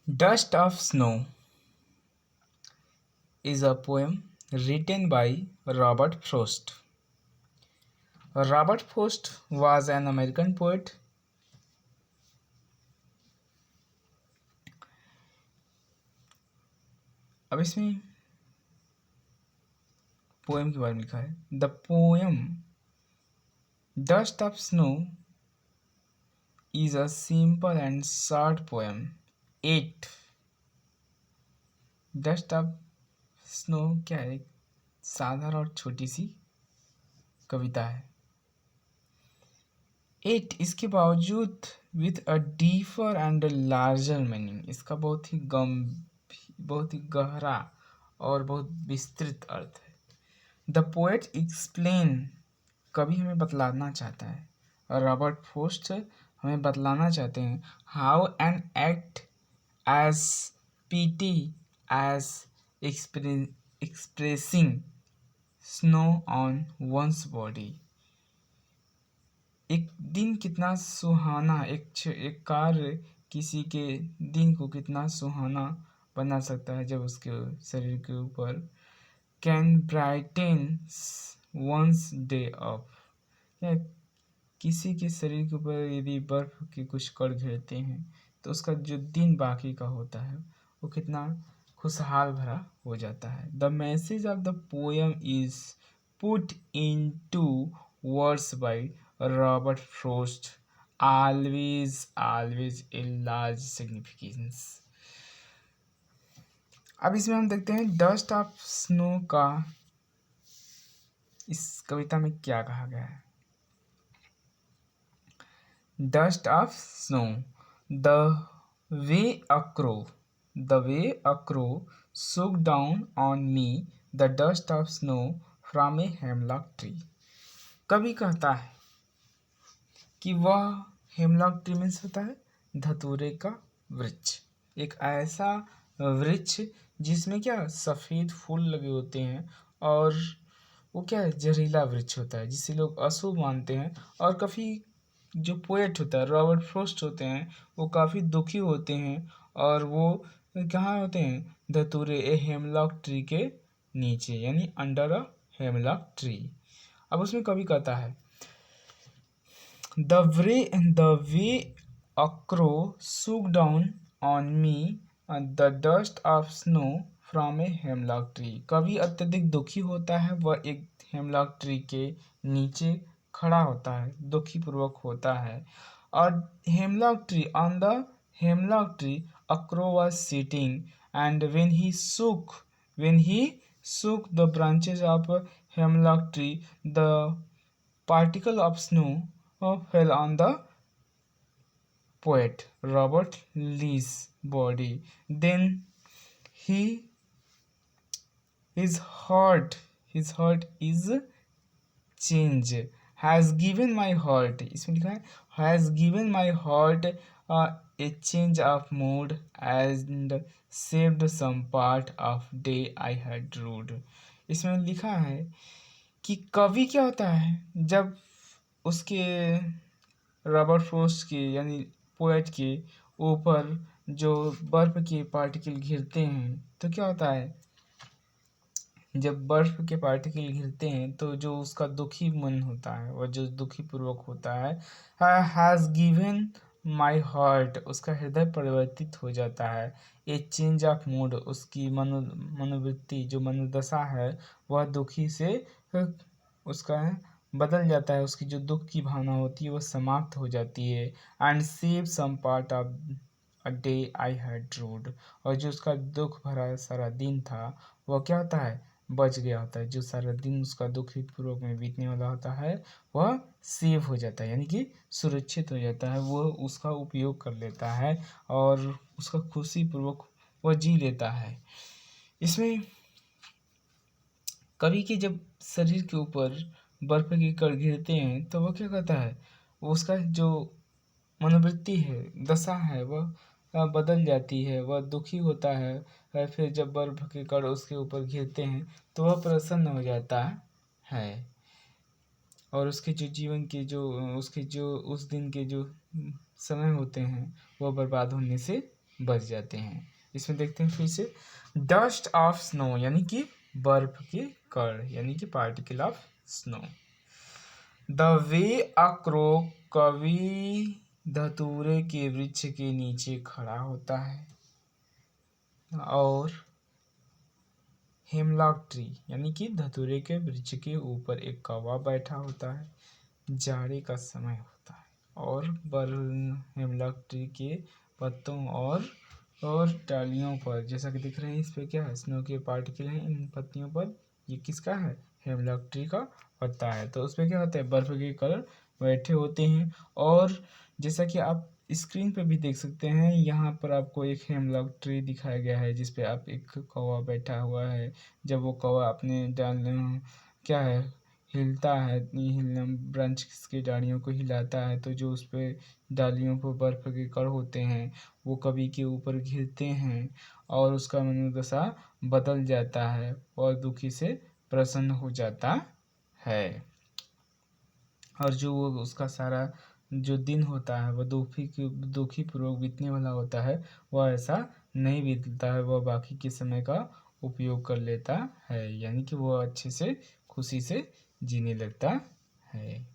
Dust of Snow is a poem written by Robert Frost. Robert Frost was an American poet. अब इसमें poem के बारे में लिखा है। The poem dust of snow is a simple and short poem. 8 dust of snow क्या है? एक साधारण और छोटी सी कविता है। 8 इसके बावजूद with a deeper and larger meaning, इसका बहुत ही गहरा और बहुत विस्तृत अर्थ है। द पोएट एक्सप्लेन, कवि हमें बतलाना चाहता है, और रॉबर्ट फ्रोस्ट हमें बतलाना चाहते हैं how an act as petty as expressing snow on one's body. एक दिन कितना सुहाना, एक कार्य किसी के दिन को कितना सुहाना बना सकता है जब उसके शरीर के ऊपर can brighten one's day off, या किसी के शरीर के ऊपर यदि बर्फ के कुछ कण गिरते हैं तो उसका जो दिन बाकी का होता है वो कितना खुशहाल भरा हो जाता है। The message of the poem is put into words by Robert Frost, always a large significance. अब इसमें हम देखते हैं डस्ट ऑफ स्नो का इस कविता में क्या कहा गया है। Dust of snow, the way a crow shook down on me the dust of snow from a hemlock tree। कवि कहता है कि वह हेमलॉक ट्री मीन्स होता है धतूरे का वृक्ष, एक ऐसा वृक्ष जिसमें क्या सफ़ेद फूल लगे होते हैं, और वो क्या है जहरीला वृक्ष होता है जिसे लोग अशुभ मानते हैं। और काफ़ी जो पोएट होता है रॉबर्ट फ्रोस्ट होते हैं वो काफ़ी दुखी होते हैं, और वो कहाँ होते हैं धतूरे ए हेमलॉक ट्री के नीचे, यानी अंडर अ हेमलॉक ट्री। अब उसमें कवि कहता है the way a crow shook down on me the dust of snow from a hemlock tree। कवि अत्यधिक दुखी होता है, वह एक हेमलॉक ट्री के नीचे खड़ा होता है, दुखी पूर्वक होता है। और hemlock tree, on the hemlock tree a crow was sitting, and when he shook the branches of hemlock tree, the particle of snow fell on the poet Robert Lee's body. Then his heart is change has given my heart, इसमें लिखा है has given my heart a change of mood and saved some part of day I had rued। इसमें लिखा है कि कवि क्या होता है जब उसके रॉबर्ट फ्रोस्ट के यानी पोएट के ऊपर जो बर्फ के पार्टिकल घिरते हैं तो क्या होता है, जब बर्फ के पार्टिकल घिरते हैं तो जो उसका दुखी मन होता है, वह जो दुखी पूर्वक होता है, हैज़ गिवन माई हार्ट, उसका हृदय परिवर्तित हो जाता है। ए चेंज ऑफ मूड, उसकी मनोवृत्ति जो मनोदशा है वह दुखी से उसका बदल जाता है, उसकी जो दुख की भावना होती है वह समाप्त हो जाती है। And save some part of a day I had rued, और जो उसका दुख भरा सारा दिन था वह क्या होता है बच गया होता है, जो सारा दिन उसका दुखी पूर्वक में बीतने वाला होता है वह सेव हो जाता है, यानी कि सुरक्षित हो जाता है, वह उसका उपयोग कर लेता है और उसका खुशी पूर्वक वह जी लेता है। इसमें कवि के जब शरीर के ऊपर बर्फ के कण गिरते हैं तो वह क्या कहता है, उसका जो मनोवृत्ति है दशा है वह बदल जाती है, वह दुखी होता है। फिर जब बर्फ के कण उसके ऊपर गिरते हैं तो वह प्रसन्न हो जाता है, और उसके जो जीवन के जो उसके जो उस दिन के जो समय होते हैं वह बर्बाद होने से बच जाते हैं। इसमें देखते हैं फिर से, डस्ट ऑफ स्नो यानी कि बर्फ के कण यानी कि particle of snow. The way a crow कवि धतूरे के वृक्ष के नीचे खड़ा होता है, और हेमलॉक ट्री यानी कि धतूरे के वृक्ष के ऊपर एक कौवा बैठा होता है, जाड़े का समय होता है, और हेमलॉक ट्री के पत्तों और डालियों पर, जैसा कि दिख रहे हैं इस पे क्या है, स्नो के पार्टिकल हैं इन पत्तियों पर। ये किसका है, हेमलॉक ट्री का पत्ता है। तो उस पे क्या होता है, बर्फ के कलर बैठे होते हैं। और जैसा कि आप स्क्रीन पे भी देख सकते हैं, यहाँ पर आपको एक हेमलॉक ट्री दिखाया गया है जिसपे आप एक कौवा बैठा हुआ है। जब वो कौवा अपने डाल क्या है हिलता है, ब्रांच की डालियों को हिलाता है, तो जो उस पे डालियों पर बर्फ के कण होते हैं वो कवि के ऊपर गिरते हैं और उसका मनोदशा बदल जाता है और दुखी से प्रसन्न हो जाता है। और जो वो उसका सारा जो दिन होता है वह दुखी पूर्वक बीतने वाला होता है, वह ऐसा नहीं बीतता है, वह बाकी के समय का उपयोग कर लेता है, यानी कि वह अच्छे से खुशी से जीने लगता है।